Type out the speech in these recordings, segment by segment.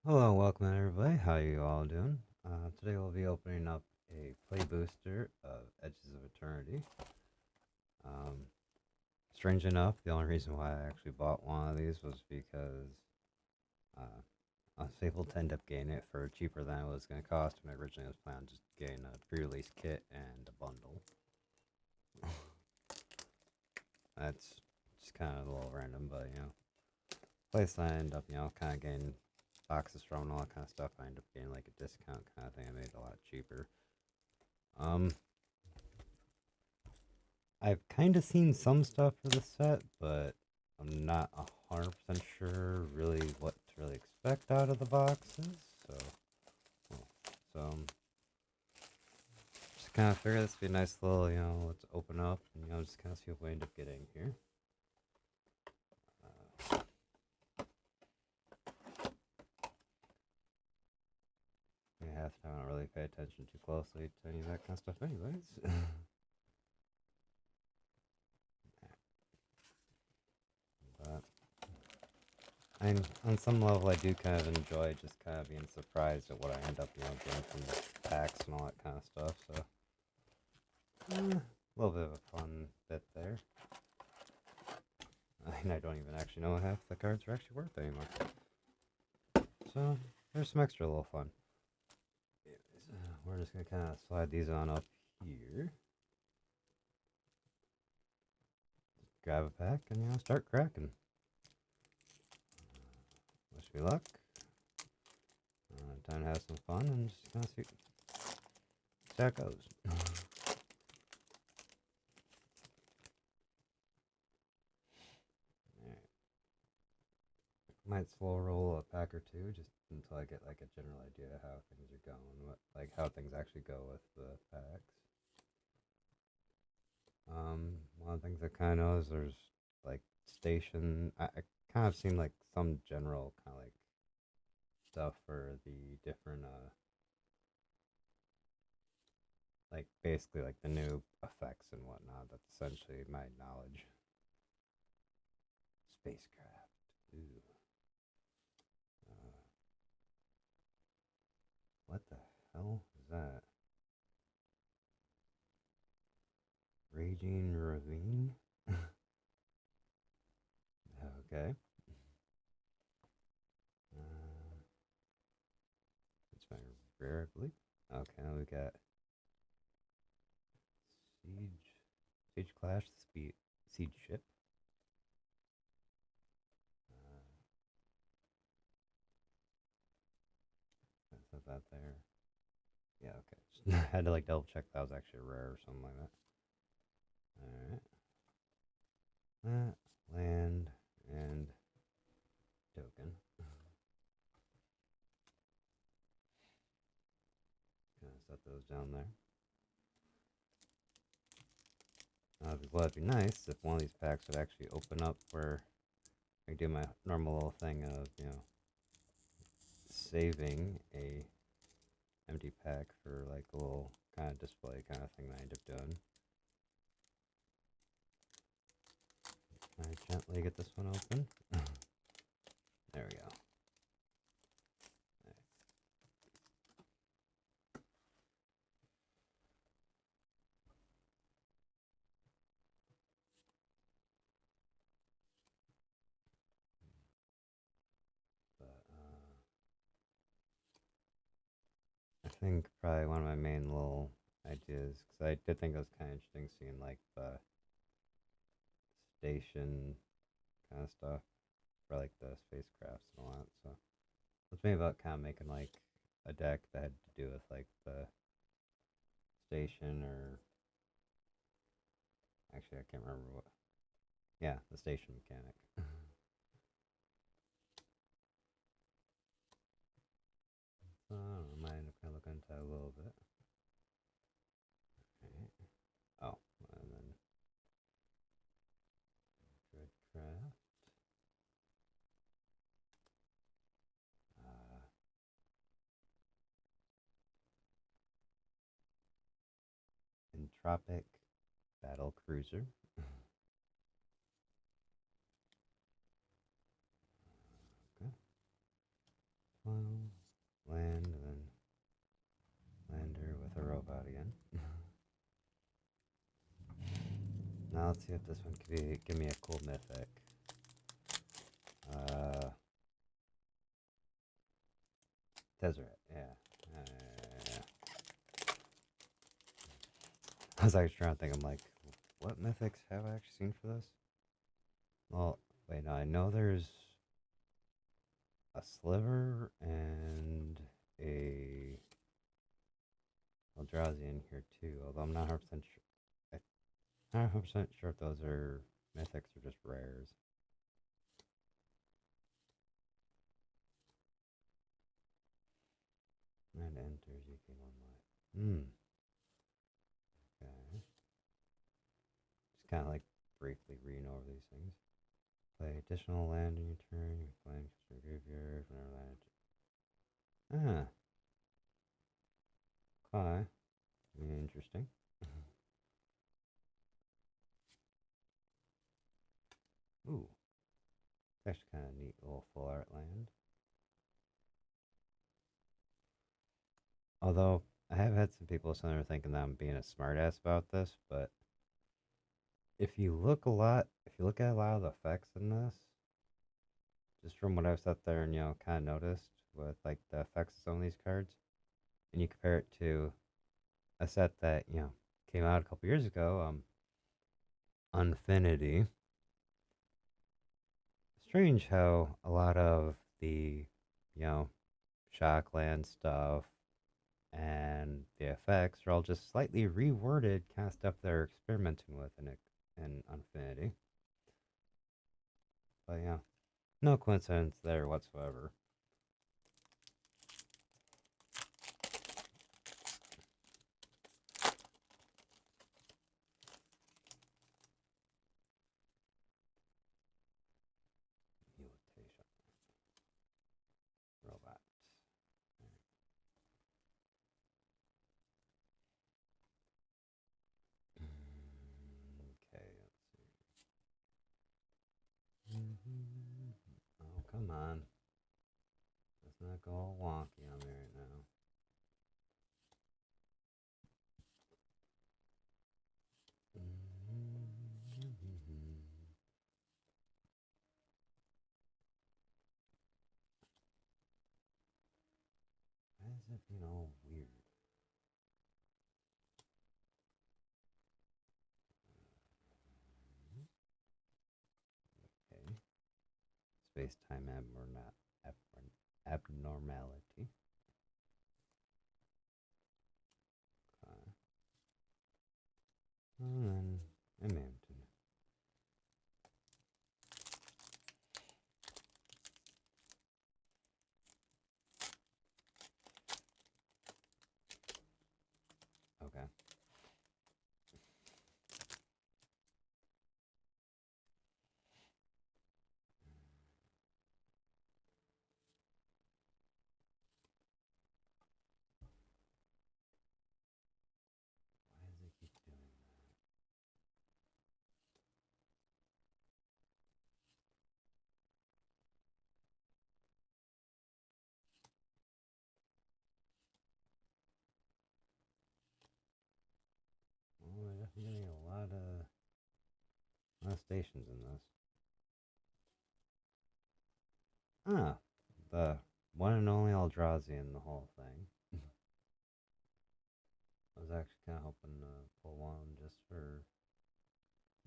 Hello, welcome everybody. How you all doing? Today we'll be opening up a play booster of Edges of Eternity. Um, Strange enough, the only reason why I actually bought one of these was because uh, I was able to end up getting it for cheaper than it was going to cost. And originally I was planning on just getting a pre-release kit and a bundle. That's just kind of a little random, but place I end up, kind of getting boxes from and all that kind of stuff. I end up getting like a discount kind of thing. I made it a lot cheaper. Um, I've kind of seen some stuff for the set, but I'm not 100% sure really what to really expect out of the boxes. So, well, so just kind of figure this would be a nice little, let's open up and just kind of see what we end up getting here. Uh, we have to not really pay attention too closely to any of that kind of stuff, anyways. But on some level, I do kind of enjoy just kind of being surprised at what I end up, getting from the packs and all that kind of stuff. So, a little bit of a fun bit there. I don't even actually know half the cards are actually worth anymore. So, there's some extra little fun. We're just gonna kind of slide these on up here. Grab a pack and start cracking. Wish me luck. Time to have some fun and just kind of see how it goes. Alright. Might slow roll a pack or two just until I get like a general idea of how things are going, like how things actually go with the packs. One of the things I kind of know is there's like station. I kind of seen like some general kind of like stuff for the different like basically like the new effects and whatnot. That's essentially my knowledge. Spacecraft. Ooh. Uh, what the hell is that? Raging ravine. Okay. It's my rare, I believe. Okay, now we got siege, siege clash, speed, siege ship. That's that there. Yeah, okay. I had to like double check that was actually rare or something like that. Alright. That, land, and token. Gonna set those down there. It'd be nice if one of these packs would actually open up where I do my normal little thing of, saving a empty pack for like a little kind of display kind of thing that I end up doing. I gently get this one open. There we go. But I think probably one of my main little ideas, because I did think it was kind of interesting seeing like the station kind of stuff for like the spacecrafts and all that. So let's maybe about kind of making like a deck that had to do with like the station or actually I can't remember what. Yeah, the station mechanic. So I don't know, I might end up kind of looking into that a little bit. Right. Oh, and then Dreadcraft. Uh, Entropic Battle Cruiser. Okay. 12. let's see if this one could be. Give me a cool mythic. Deseret, yeah. Yeah. I was actually trying to think. I'm like, what mythics have I actually seen for this? Well, wait, no, I know there's a sliver and a Eldrazi in here too. Although I'm not 100% sure. I'm not 100% sure if those are mythics or just rares. And enters, you gain 1 life. Okay. Just kind of like briefly reading over these things. Play additional land in your turn. You can play your graveyard whenever land. Okay. Interesting. Ooh. That's kind of neat little full art land. Although I have had some people sitting there thinking that I'm being a smartass about this, but if you look at a lot of the effects in this, just from what I've sat there and kind of noticed with like the effects of some of these cards, and you compare it to a set that came out a couple years ago, Unfinity. Strange how a lot of the Shockland stuff and the effects are all just slightly reworded kind of stuff they're experimenting with in Unfinity. But yeah, no coincidence there whatsoever. Mutation. Robot. Okay, let's see. Oh, come on. Let's not go all wonky on me right now. Why is it being all weird? Okay. Space-time abnormality. Okay. And then a mountain. Okay. Why does it keep doing that? Well, there's definitely a lot of stations in this. Ah, the one and only Eldrazi in the whole thing. I was actually kind of hoping to pull one just for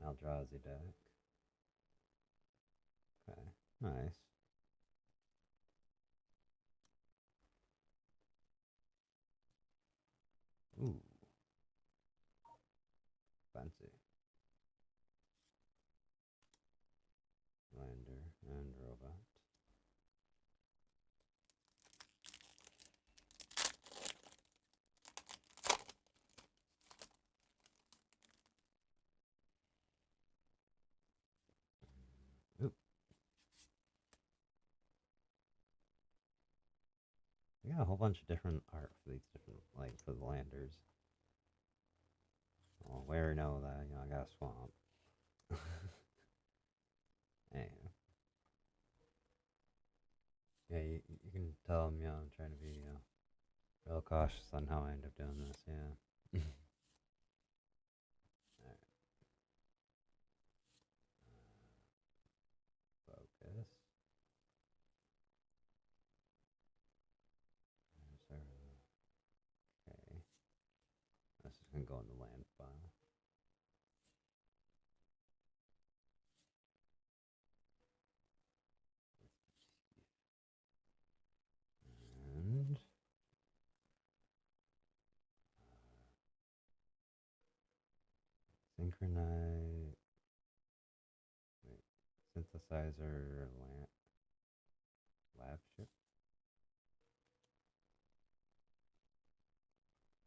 Eldrazi deck. Okay, nice. Ooh, fancy. Lander and robot. Oop. I got a whole bunch of different art for these different, like, for the landers. Oh, we already know that, I got a swamp. Anyway. Yeah, you can tell I'm, I'm trying to be, real cautious on how I end up doing this, yeah. Alright. and go in the land file. And synchronize, wait, synthesizer lab ship.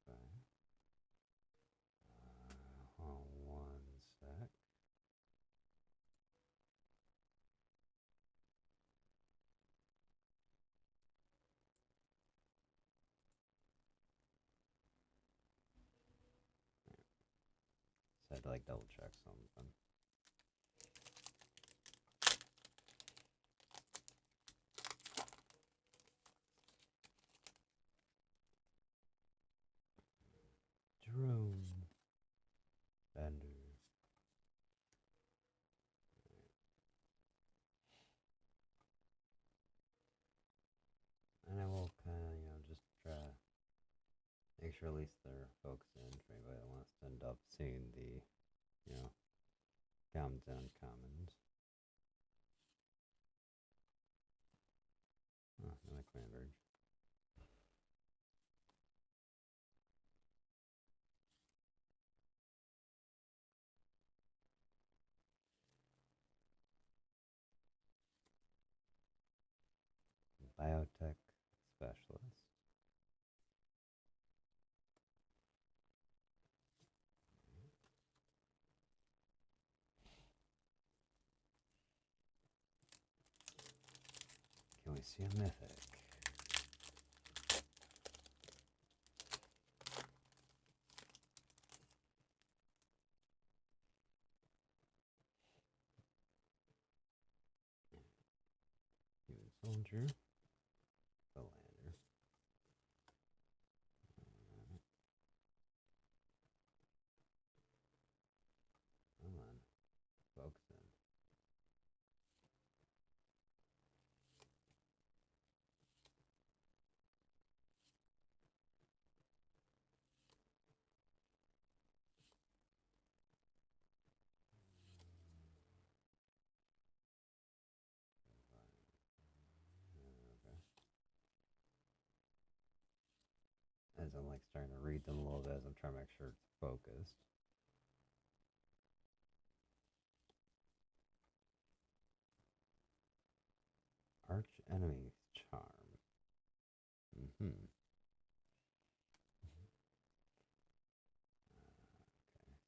Okay. Hold on one sec. Just had to like double check something. Drone Bender. And I will kind of, just try to make sure at least they're focusing for anybody that wants to end up seeing the, commons and uncommons. Oh, another command bridge. Biotech specialist. Can we see a mythic? Human soldier. The lander. Come on. Focus in. Okay. As I'm like starting to read them a little bit as I'm trying to make sure it's focused. Arch enemy's charm. Okay.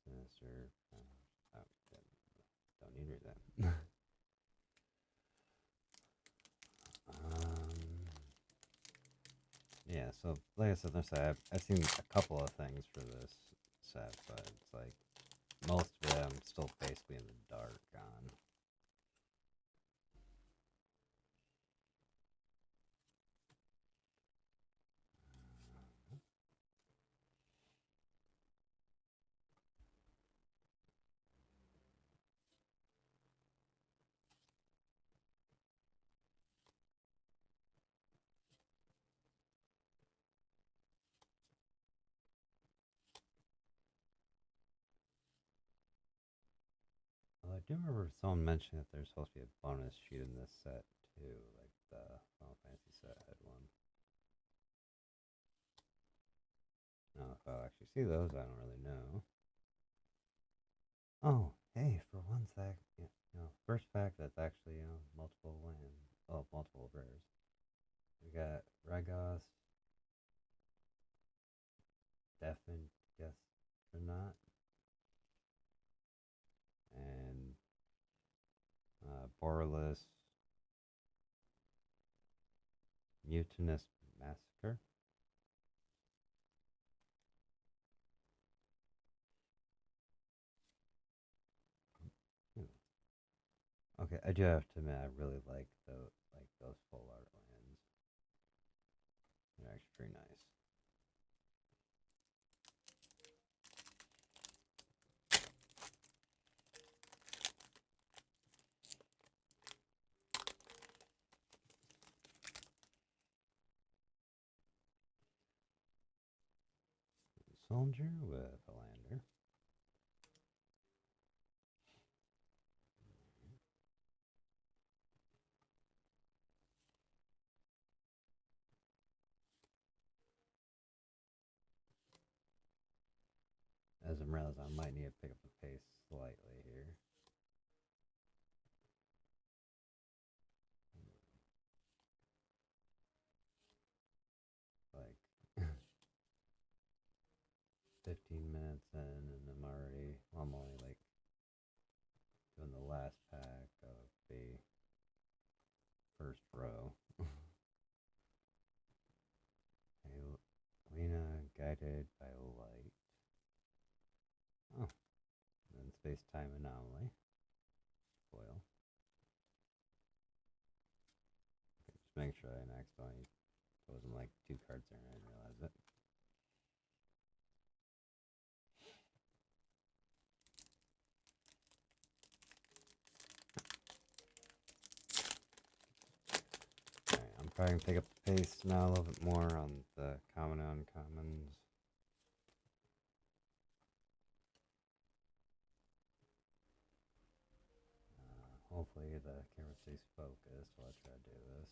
Sinister. Oh, don't need to read that. Yeah, so like I said, I've seen a couple of things for this set, but it's like most of it I'm still basically in the dark on. Well, I do remember someone mentioning that there's supposed to be a bonus sheet in this set too, like the Final Fantasy set had one. Now, if I'll actually see those, I don't really know. Oh, hey, for one sec, first fact that's actually multiple land, multiple rares. We got Ragos, Deafened Gastronaut, and Borderless Mutinous Massacre. Okay, I do have to admit I really like those full art lands. They're actually pretty nice. soldier with a lander. As I'm realizing, I might need to pick up the pace slightly here. Like 15 minutes in, and I'm only like doing the last pack of the first row. Lena guided by light. Oh, and then space-time anomaly. Foil. Okay, just make sure I didn't accidentally. It wasn't like 2 cards there and I didn't realize it. Alright, I'm probably gonna pick up the pace now a little bit more on the common and uncommons. Hopefully the camera stays focused while I try to do this.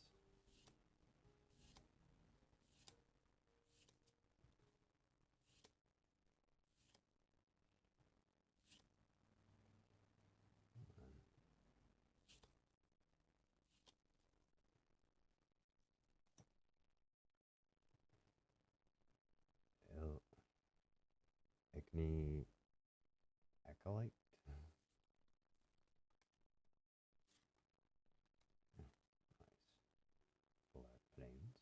Igni Acolyte. Nice. Black planes.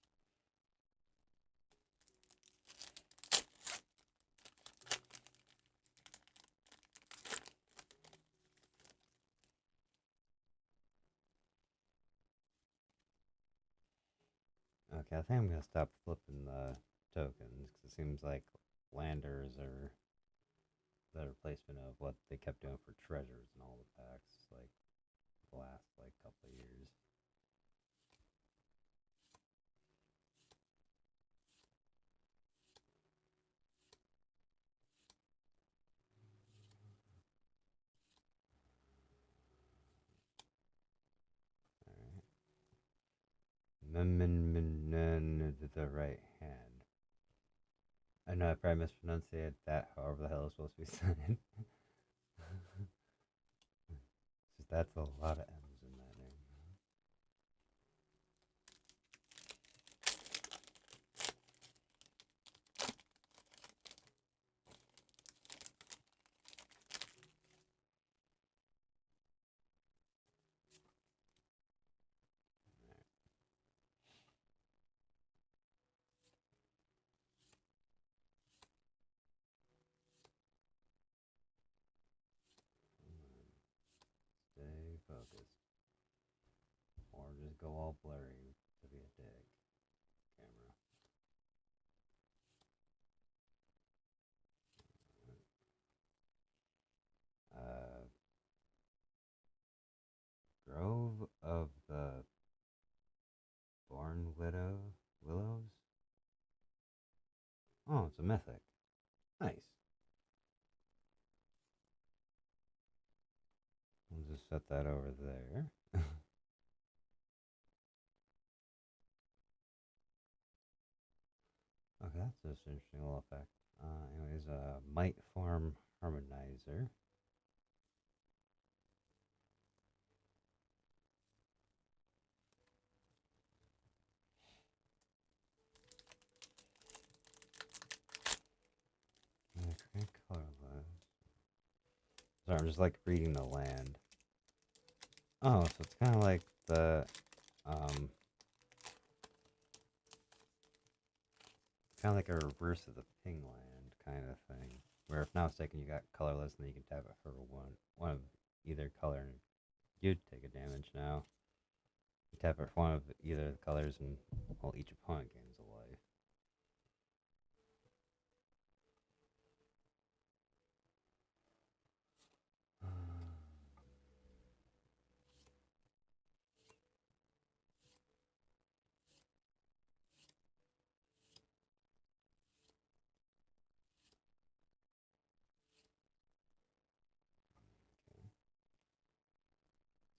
Okay, I think I'm gonna stop flipping the tokens because it seems like landers are the replacement of what they kept doing for treasures in all the packs, like the last like couple of years. The right hand. I know I probably mispronunciated that, however the hell it's supposed to be said. Just that's a lot of M's in that name. Stay focused. Or just go all blurry to be a dick. Camera. Grove of the Born Willows? Oh, it's a mythic. Nice. We'll just set that over there. Okay, that's just an interesting little effect. Anyways, Might Farm Harmonizer. Create colorless. Sorry, I'm just like reading the land. Oh, so it's kind of like the kind of like a reverse of the ping land kind of thing. Where if not mistaken, you got colorless, and then you can tap it for one of either color, and you'd take a damage now. You tap it for one of either of the colors, and well, each opponent gains a life.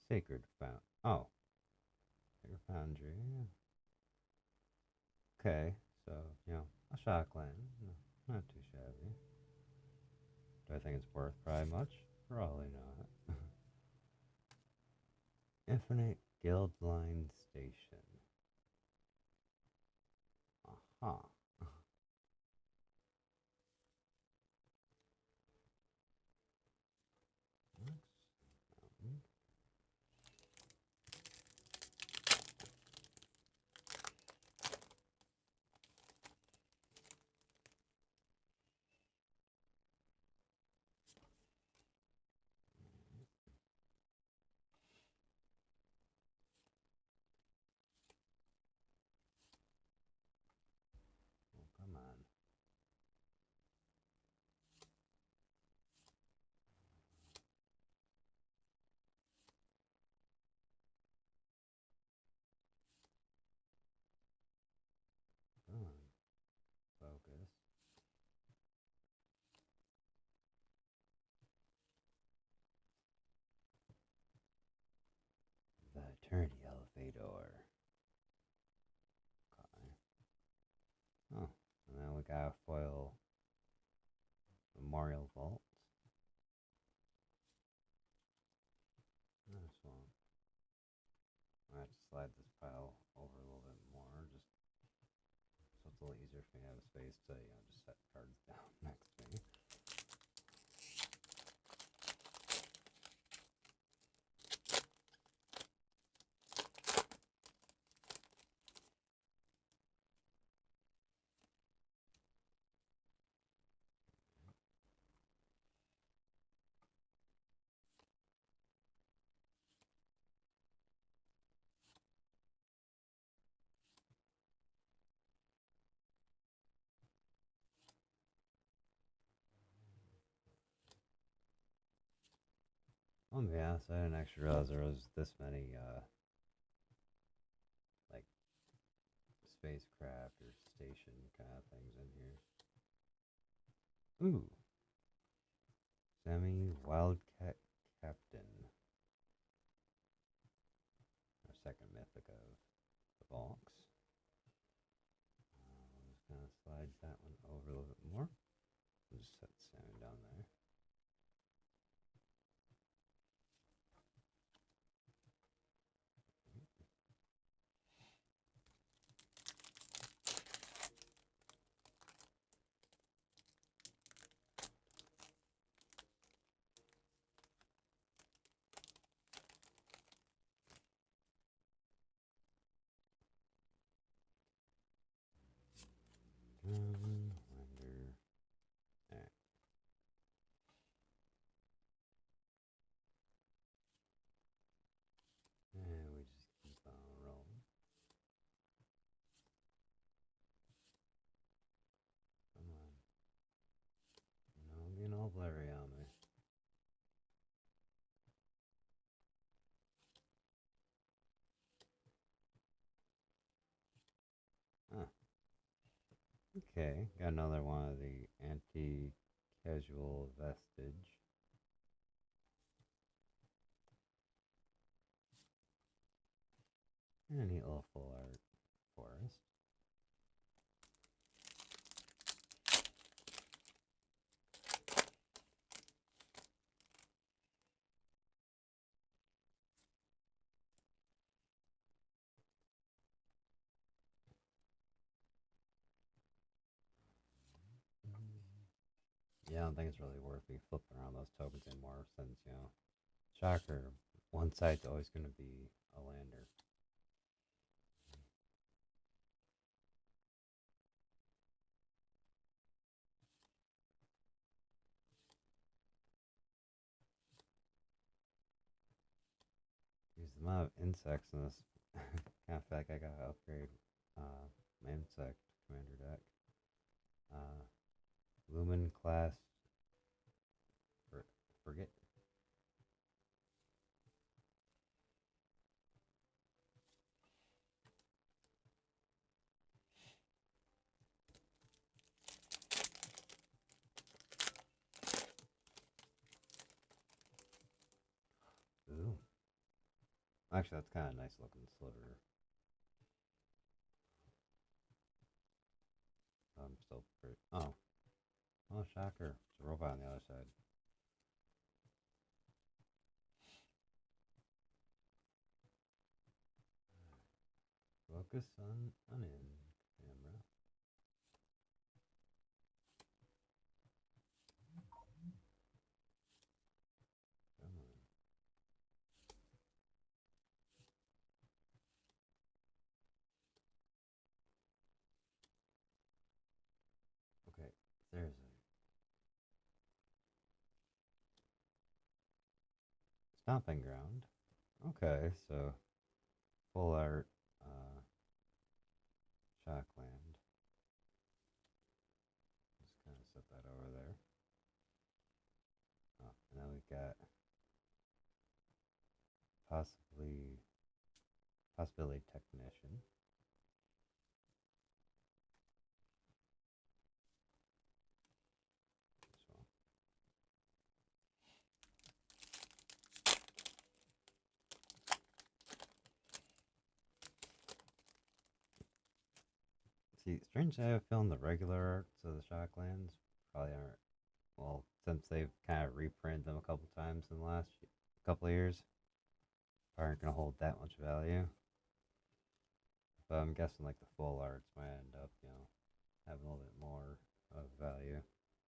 Sacred Found. Oh, Sacred Foundry. Yeah. Okay, so, a shotgun. No, not too shabby. Do I think it's worth probably much? Probably not. Infinite Guild Line Station. Uh-huh. Oh, come on. Come on. Focus. The Eternity Elevator. Okay. Oh, and then we got a foil Memorial Vault. Nice one. I have to slide this pile over a little bit more, just so it's a little easier for me to have a space to, just set cards down next to me. I'll be honest, I didn't actually realize there was this many, like, spacecraft or station kind of things in here. Ooh. Sammy Wildcat Captain. Our second mythic of the box. I'm just going to slide that one over a little bit more. I'll just set Sammy down there. Wonder. There. And we just keep on rolling. Come on. Getting all blurry on me. Huh. Okay, got another one of the anti-casual vestige. And a neat little full art forest. Yeah, I don't think it's really worth me flipping around those tokens anymore since, shocker, one side's always going to be a lander. Use the amount of insects in this. Kind of feel like I gotta upgrade my insect commander deck. Lumen class forget. Ooh. Actually, that's kind of a nice looking sliver. I'm still pretty. Oh, oh, shocker! It's a robot on the other side. Focus on in camera. Come on. Okay, there's a stomping ground. Okay, so full art, Shockland. Just kind of set that over there. Oh, and then we got possibility technician. So, see, strange I have feeling the regular arts of the Shocklands probably aren't, well, since they've kind of reprinted them a couple times in the last couple of years, aren't going to hold that much value. But I'm guessing like the full arts might end up, having a little bit more of value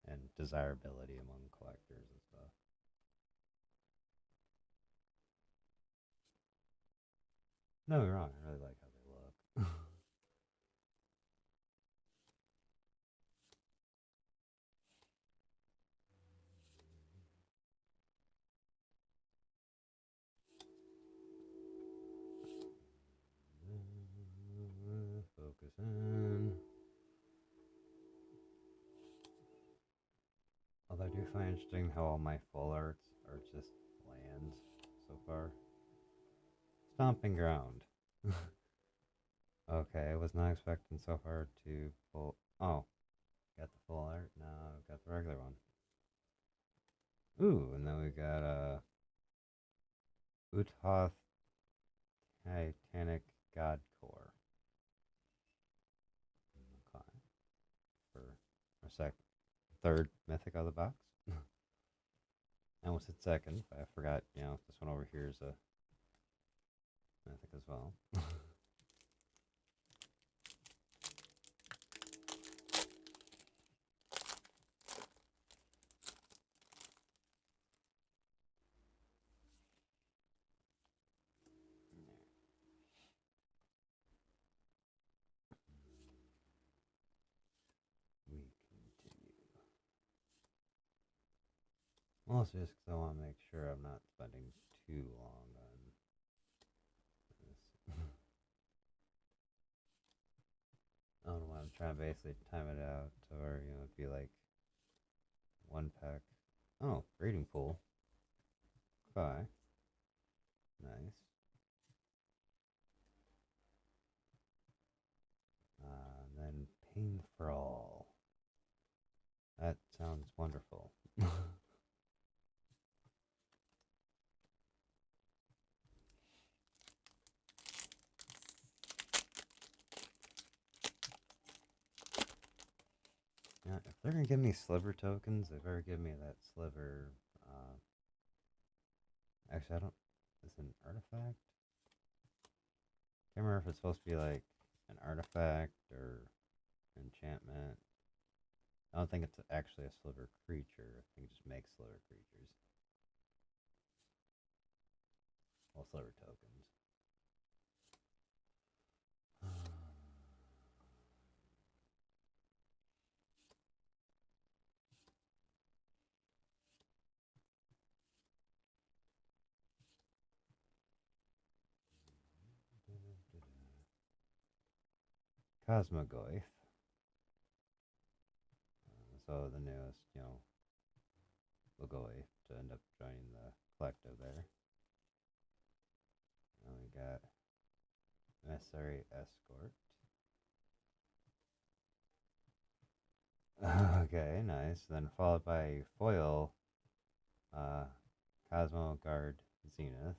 and desirability among collectors and stuff. No, you're wrong. I really like how they look. Focus in. Although I do find interesting how all my full arts are just lands so far. Stomping ground. Okay, I was not expecting so far to pull. Oh, got the full art. Now I've got the regular one. Ooh, and then we got Uthoth Titanic God Core. Okay, for our third mythic out of the box. I almost hit second, but I forgot, this one over here is a mythic as well. We continue. Also, just because I want to make sure I'm not spending too long on this. I don't know why I'm trying to basically time it out to where, it'd be like one pack. Oh, breeding pool. Okay. Nice. Then pain for all. That sounds wonderful. Yeah, if they're gonna give me sliver tokens, they better give me that sliver. Uh, actually, I don't. Is it an artifact? Can't remember if it's supposed to be like an artifact or enchantment. I don't think it's actually a sliver creature. I think it just makes sliver creatures. Well, sliver tokens. Cosmogoyf. So the newest, Logoyf to end up joining the collective there. And we got Emissary Escort. Okay, nice. Then followed by foil, Cosmo Guard Zenith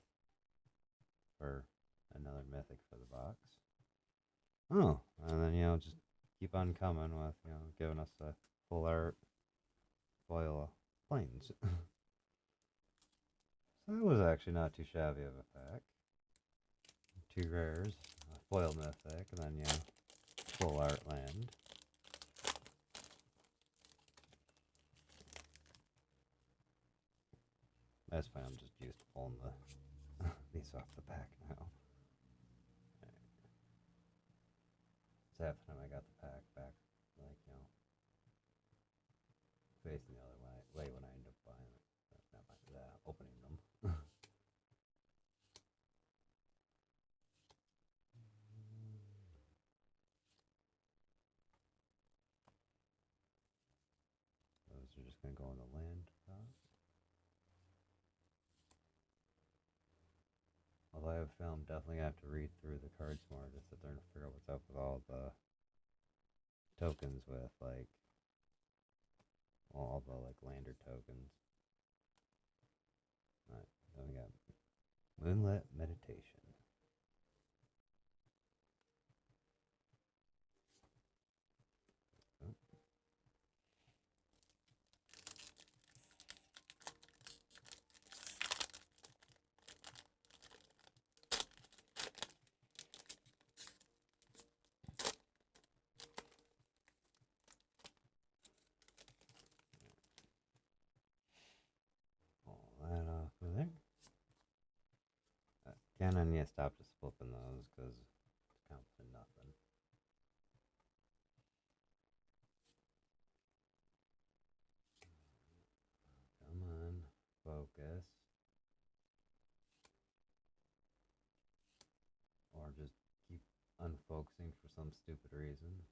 for another mythic for the box. Oh, and then, just keep on coming with, giving us a full art foil planes. So that was actually not too shabby of a pack. 2 rares, a foil mythic, and then, full art land. That's fine, I'm just used to pulling these off the back now. So half the time I got the pack back, like, facing the other way when I end up buying it. Not buying that, opening them. Those are just going to go in the land cost. Although I have found definitely have to read through the cards more to sit there and figure out what's up with all the tokens with, like, all the, like, lander tokens. Alright, then we got Moonlit Meditation. Oh. Pull that off of there. Again, I need to stop just flipping those because it's counts to nothing. Come on, focus. Or just keep unfocusing for some stupid reason.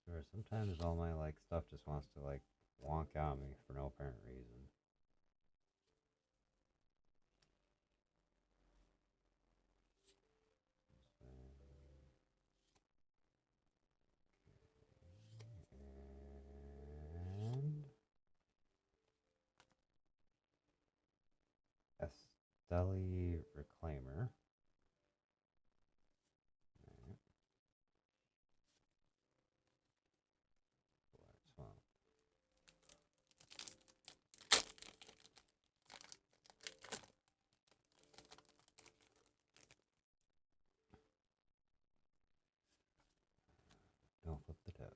Or sometimes all my, like, stuff just wants to, like, wonk out me for no apparent reason. And Esteli Reclaimer. Right. Swamp. Don't flip the token.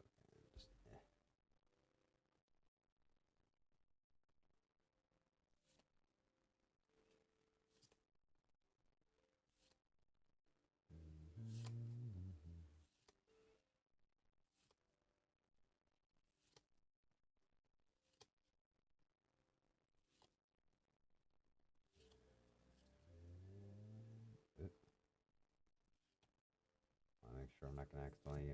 Just, I make sure I'm not gonna accidentally,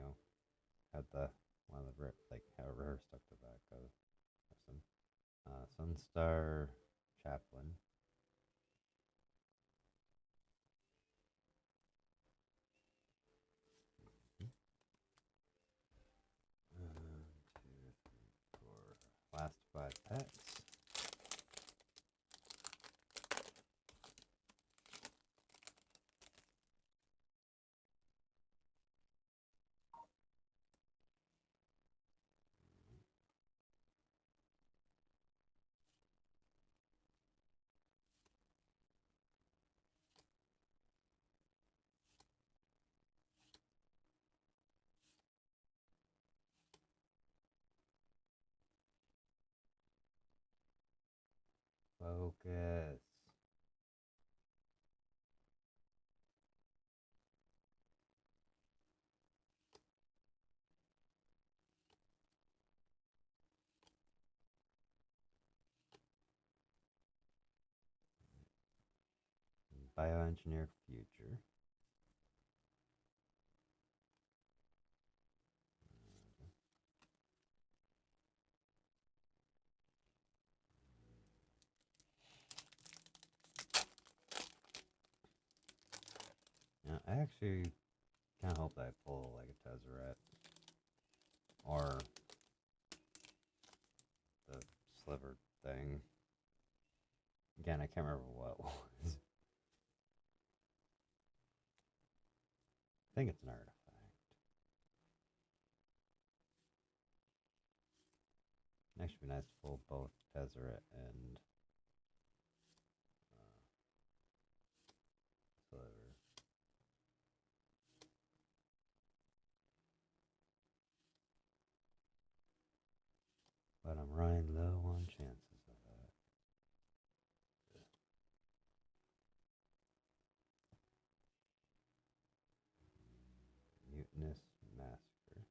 have the one of the like have a reverse stuck to the back of listen. Sunstar Chaplain. One, two, three, four. Last 5 packs. Focus. Bioengineer future. Yeah, I actually kind of hope that I pull like a Tezzeret or the sliver thing. Again, I can't remember what it was. think it's an artifact. Actually, be nice to pull both Tezzeret and Sliver. But I'm running low on chances of that. Mutinous Massacre.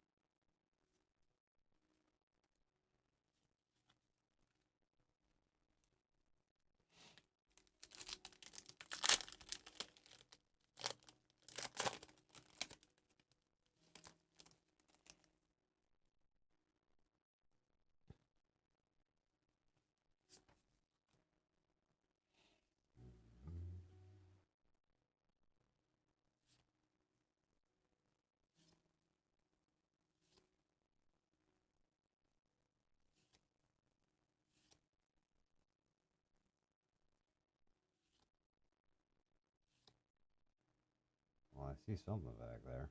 Well, I see something back there.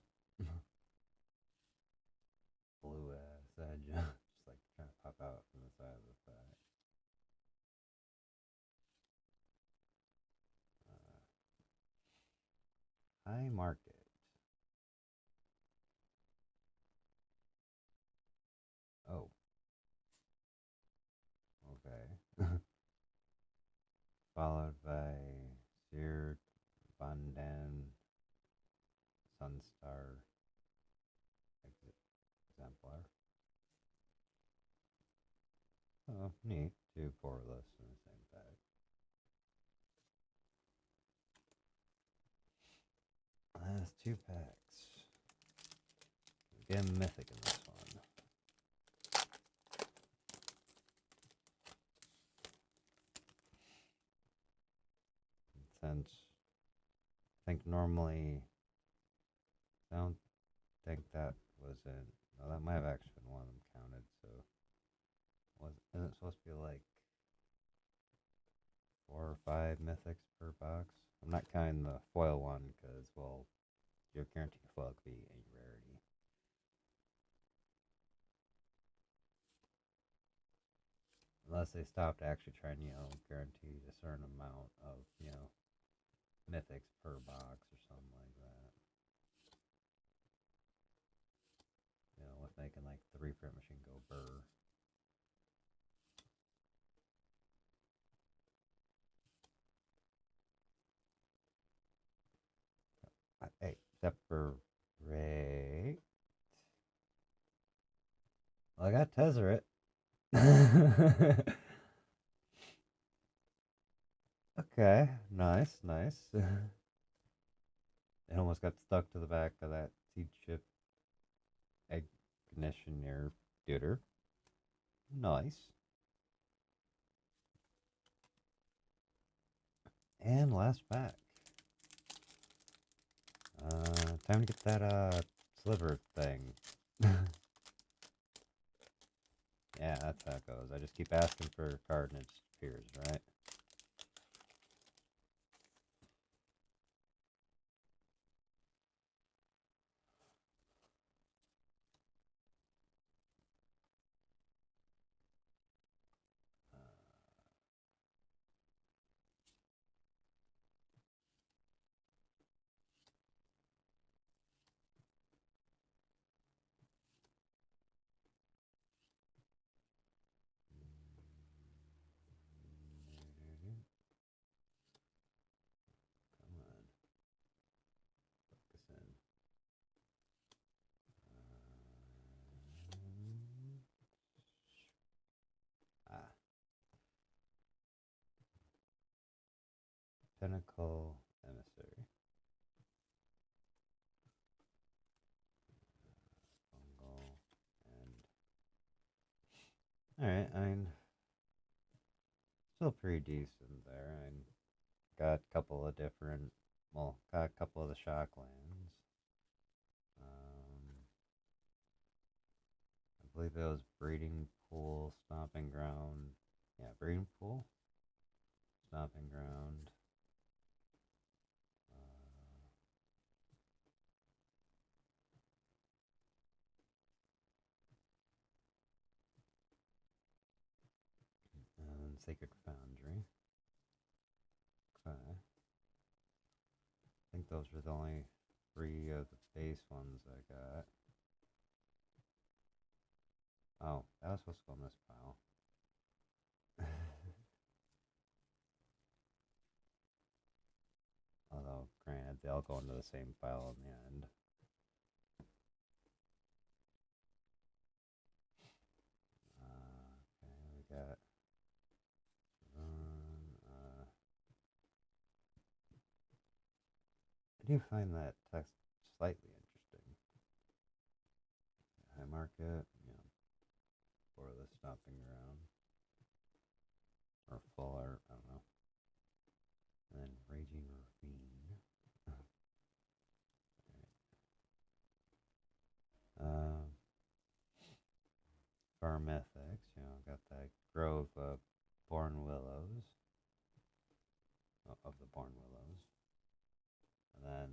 Blue ass edge. Just like trying to pop out from the side of the back. High market. Oh, okay. Followed by Seared Bandan Sunstar Exemplar. Oh, neat. Two borderless in the same bag. That's two packs. Again, mythic in this one. Since I think normally, I don't think that was in. Well, that might have actually been one of them counted. So, isn't it supposed to be like 4 or 5 mythics per box? I'm not counting the foil one because, well, your guaranteed foil could be a rarity. Unless they stopped actually trying to, guarantee a certain amount of, mythics per box or something like that. With making like 3 print machine go burr. Hey, separate. Well, I got Tezzeret. Okay, nice, nice. It almost got stuck to the back of that seed ship ignitioneer duder. Nice. And last pack. Time to get that sliver thing. Yeah, that's how it goes. I just keep asking for a card and it just appears, right? Come on. Focus in. Ah. Pinnacle Emissary. Fungal. And. Alright, I mean. Still pretty decent there. I got a couple of different. Well, got a couple of the shocklands. I believe it was Breeding Pool, Stomping Ground. Yeah, Breeding Pool, Stomping Ground. Sacred Foundry. Okay. I think those were the only 3 of the base ones I got. Oh, that was supposed to go in this pile. Although, granted, they all go into the same pile in the end. Okay, we got I do find that text slightly interesting. High market, borderless stomping ground, or full art, I don't know. And then raging ravine. um, Farm ethics, got that grove of born willows, of the born willows. And then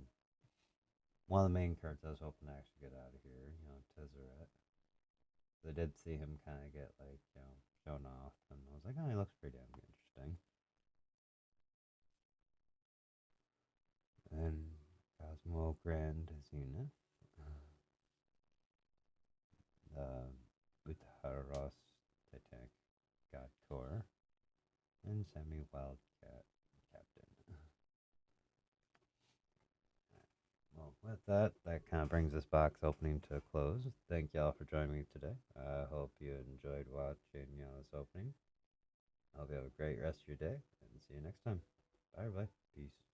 one of the main cards I was hoping to actually get out of here, Tezzeret. I did see him kind of get shown off, and I was like, oh, he looks pretty damn interesting. And Cosmo Grand Zenith, the Utaharos Titanic God Core, and Semi Wildcat Captain. Well, with that kind of brings this box opening to a close. Thank y'all for joining me today. I hope you enjoyed watching this opening. I hope you have a great rest of your day, and see you next time. Bye, everybody. Peace.